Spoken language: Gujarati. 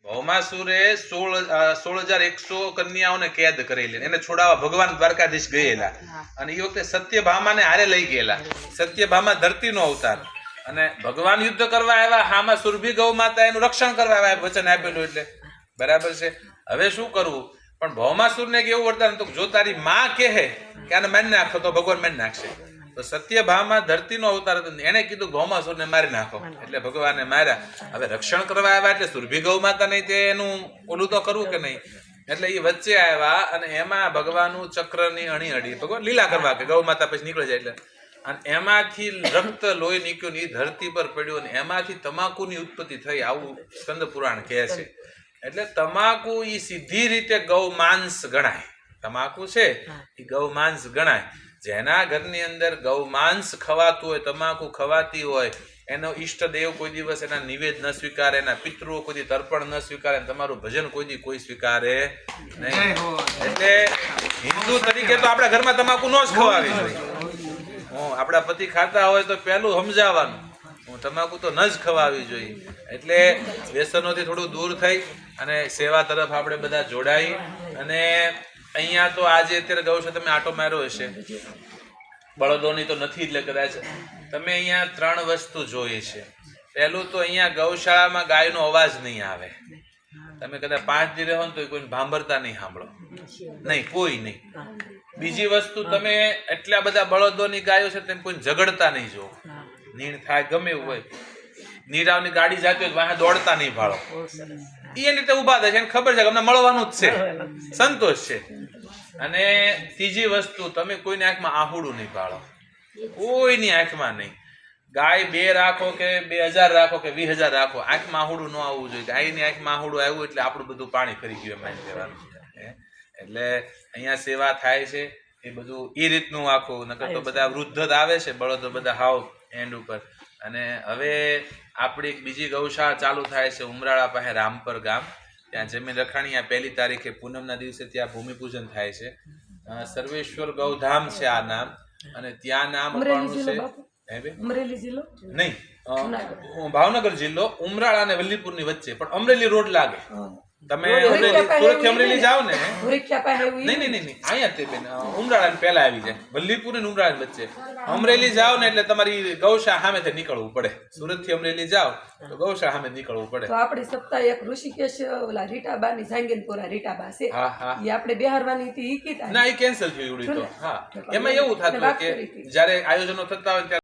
ભૌમાસુરે 16,100 કન્યાઓને કેદ કરેલી, એને છોડાવવા ભગવાન દ્વારકાધીશ ગયેલા, અને એ વખતે સત્યભામાને હારે લઈ ગયેલા. સત્યભામા ધરતીનો અવતાર, અને ભગવાન યુદ્ધ કરવા આવ્યા, હામાં સુરભી ગૌ માતા એનું રક્ષણ કરવા આવ્યા, વચન આપેલું એટલે બરાબર છે. હવે શું કરવું? પણ ભૌમાસુરને કેવું વરદાન હતું, જો તારી માં કહે કે આને મારી નાખો તો ભગવાન મારી નાખશે. તો સત્યભામા ધરતીનો અવતાર હતો, એને કીધું ભૌમાસુરને મારી નાખો, એટલે ભગવાને માર્યા. હવે રક્ષણ કરવા આવ્યા એટલે સુરભી ગૌ માતા નહીં, તે એનું ઓલું તો કરવું કે નહીં, એટલે એ વચ્ચે આવ્યા, અને એમાં ભગવાનનું ચક્રની અણી અડી, ભગવાન લીલા કરવા કે ગૌ માતા પછી નીકળી જાય એટલે, અને એમાંથી રક્ત લોહી નીકળ્યું ને એ ધરતી પર પડ્યું, અને એમાંથી તમાકુની ઉત્પત્તિ થઈ, આવું સ્કંદ પુરાણ કહે છે. એટલે તમાકુ એ સીધી રીતે ગૌ માંસ ગણાય. તમાકુ છે એ ગૌ માંસ ગણાય. જેના ઘરની અંદર ગૌ માંસ ખવાતું હોય, તમાકુ ખવાતી હોય, એનો ઈષ્ટદેવ કોઈ દિવસ એના નિવેદ ન સ્વીકારે, એના પિતૃઓ કોઈ દી તર્પણ ન સ્વીકારે, તમારું ભજન કોઈ દી કોઈ સ્વીકારે નહીં. એટલે હિન્દુ તરીકે તો આપણા ઘરમાં તમાકુ ન જ ખવાવી જોઈએ. આપણા પતિ ખાતા હોય તો પહેલું સમજાવવાનું, તમાકુ તો ન જ ખવાવી જોઈએ. એટલે વ્યસનોથી થોડું દૂર થઈ અને સેવા તરફ આપણે બધા જોડાઈ. અને અહીંયા તો આજે અત્યારે ગૌશાળા તમે આટો માર્યો હશે, બળદોની તો નથી, એટલે કદાચ તમે અહીંયા 3 વસ્તુ જોઈ છે. પહેલું તો અહીંયા ગૌશાળામાં ગાયનો અવાજ નહીં આવે. તમે કદાચ 5 દી રહો ને તો કોઈને ભાંભરતા નહીં સાંભળો, નહીં, કોઈ નહીં. બીજી વસ્તુ, તમે એટલા બધા બળદોની ગાયો છે તેમ કોઈ ઝઘડતા નહીં જો, નીણ થાય ગમે એવું હોય, નીરાવની ગાડી જાતી હોય વાહે દોડતા નહીં ભાળો, એની રીતે ઉભા થાય છે, એને ખબર છે કે અમને મળવાનું જ છે, સંતોષ છે. અને ત્રીજી વસ્તુ, તમે કોઈની આંખમાં આહુડું નહીં પાડો, કોઈની આંખમાં નહીં. ગાય 2 રાખો કે 2000 રાખો કે 20,000 રાખો, આંખમાં આહુડું ન આવવું જોઈએ. ગાયની આંખમાં આહુડું આવ્યું એટલે આપણું બધું પાણી ફરી ગયું એમ કહેવાનું. એટલે અહીંયા સેવા થાય છે એ બધું એ રીતનું આખું. નકર તો બધા વૃદ્ધ જ આવે છે, બળદો બધા હાવ એન્ડ ઉપર. અને હવે આપણી એક બીજી ગૌશાળા ચાલુ થાય છે ઉમરાળા પાસે, રામપર ગામ, ત્યાં જમીન રખાણી. આ 1 તારીખે પૂનમના દિવસે ત્યાં ભૂમિપૂજન થાય છે. સર્વેશ્વર ગૌધામ છે આ નામ, અને ત્યાં નામ અપાણું છે અમરેલી જિલ્લો નહીં, ભાવનગર જિલ્લો, ઉમરાળા અને વલ્લીપુરની વચ્ચે, પણ અમરેલી રોડ લાગે. તમે સુરત થી અમરેલી જાઓ ને, નહીં, અહીંયા તે બેન ઉમરાળા પહેલા આવી જાય, વલ્લીપુર અને ઉમરાળા વચ્ચે. અમરેલી જાઓ ને એટલે તમારી ગૌશાળા સામેથી નીકળવું પડે. સુરત થી અમરેલી જાઓ તો ગૌશાળા સામે નીકળવું પડે. તો આપણી સપ્તાહ એક ઋષિકેશ ઓલા રીટાબા ની જાંગીરપુરા રીટાબા છે, એ આપણે બિહારવાની હતી, ઈ કીધા ના, એ કેન્સલ થયું. તો હા, એમાં એવું થતું કે જયારે આયોજનો થતા હોય